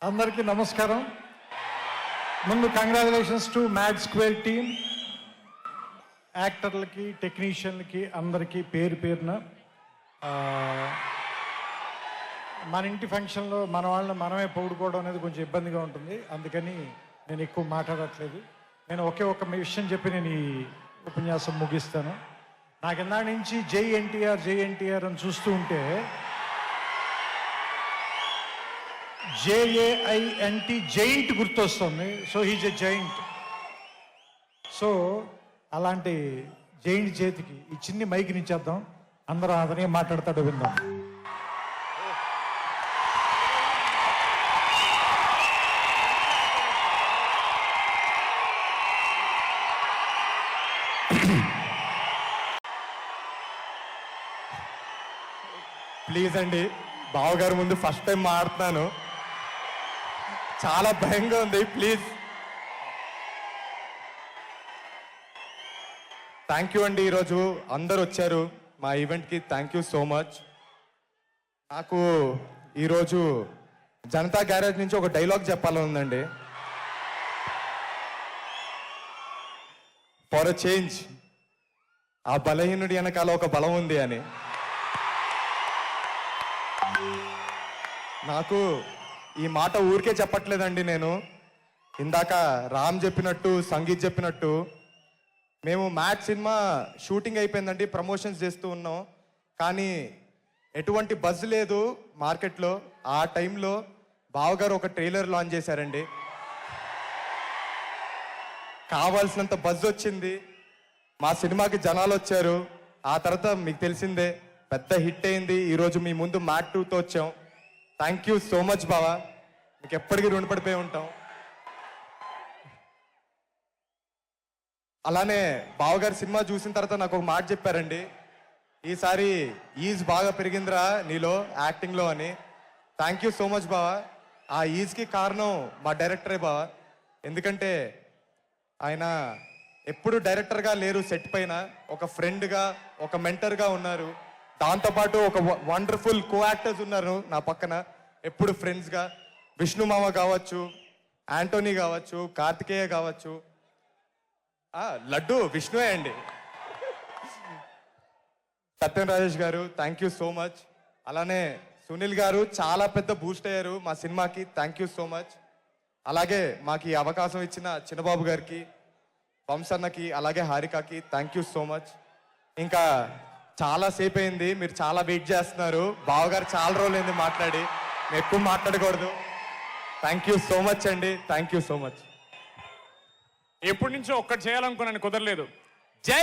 అందరికీ నమస్కారం. ముందు congratulations to Mad Square team, యాక్టర్లకి, టెక్నీషియన్లకి, అందరికీ పేరు పేరున. మన ఇంటి ఫంక్షన్లో మన వాళ్ళని మనమే పొగుడుకోవడం అనేది కొంచెం ఇబ్బందిగా ఉంటుంది, అందుకని నేను ఎక్కువ మాట్లాడట్లేదు. నేను ఒకే ఒక విషయం చెప్పి నేను ఈ ఉపన్యాసం ముగిస్తాను. నాకు ఇందాక నుంచి జై ఎన్టీఆర్ జై ఎన్టీఆర్ అని చూస్తూ ఉంటే JAINT జైంట్ గుర్తొస్తుంది. So he's a giant. So అలాంటి జైంట్ చేతికి ఈ చిన్ని మైక్ నిచ్చేద్దాం, అందరూ అతనే మాట్లాడతాడు విందాం. ప్లీజ్ అండి, బావగారు ముందు ఫస్ట్ టైం మాట్లాడుతున్నాను, చాలా భయంగా ఉంది. ప్లీజ్. థ్యాంక్ యూ అండి. ఈరోజు అందరు వచ్చారు మా ఈవెంట్కి, థ్యాంక్ యూ సో మచ్. నాకు ఈరోజు జనతా గ్యారేజ్ నుంచి ఒక డైలాగ్ చెప్పాలని ఉందండి. ఫర్ అ చేంజ్, ఆ బలహీనుడి వెనకాల ఒక బలం ఉంది అని. నాకు ఈ మాట ఊరికే చెప్పట్లేదండి. నేను ఇందాక రామ్ చెప్పినట్టు, సంగీత్ చెప్పినట్టు, మేము మ్యాట్ సినిమా షూటింగ్ అయిపోయిందండి, ప్రమోషన్స్ చేస్తూ ఉన్నాం, కానీ ఎటువంటి బజ్ లేదు మార్కెట్లో. ఆ టైంలో బావగారు ఒక ట్రైలర్ లాంచ్ చేశారండి, కావాల్సినంత బజ్ వచ్చింది, మా సినిమాకి జనాలు వచ్చారు. ఆ తర్వాత మీకు తెలిసిందే, పెద్ద హిట్ అయింది. ఈరోజు మీ ముందు మ్యాట్ 2తో వచ్చాం. థ్యాంక్ యూ సో మచ్ బావా, మీకు ఎప్పటికీ రుణపడిపోయి ఉంటాం. అలానే బావగారు సినిమా చూసిన తర్వాత నాకు ఒక మాట చెప్పారండి, ఈసారి ఈజ్ బాగా పెరిగిందిరా నీలో యాక్టింగ్లో అని. థ్యాంక్ యూ సో మచ్ బావా. ఆ ఈజ్కి కారణం మా డైరెక్టరే బావా. ఎందుకంటే ఆయన ఎప్పుడు డైరెక్టర్గా లేరు, సెట్ పైన ఒక ఫ్రెండ్గా, ఒక మెంటర్గా ఉన్నారు. దాంతోపాటు ఒక వండర్ఫుల్ కో యాక్టర్స్ ఉన్నారు నా పక్కన, ఎప్పుడు ఫ్రెండ్స్గా. విష్ణు మామ కావచ్చు, యాంటోనీ కావచ్చు, కార్తికేయ కావచ్చు, లడ్డు విష్ణువే అండి. సత్యం రాజేష్ గారు, థ్యాంక్ యూ సో మచ్. అలానే సునీల్ గారు చాలా పెద్ద బూస్ట్ అయ్యారు మా సినిమాకి, థ్యాంక్ యూ సో మచ్. అలాగే మాకు ఈ అవకాశం ఇచ్చిన చిన్నబాబు గారికి, వంశన్నకి, అలాగే హారికకి థ్యాంక్ యూ సో మచ్. ఇంకా చాలా సేపు అయింది, మీరు చాలా వెయిట్ చేస్తున్నారు. బావగారు చాలా రోజులైంది మాట్లాడి, ఎక్కువ మాట్లాడకూడదు. థ్యాంక్ యూ సో మచ్ అండి, థ్యాంక్ యూ సో మచ్. ఎప్పటి నుంచో ఒక్కటి చేయాలనుకున్నాను, కుదరలేదు. జై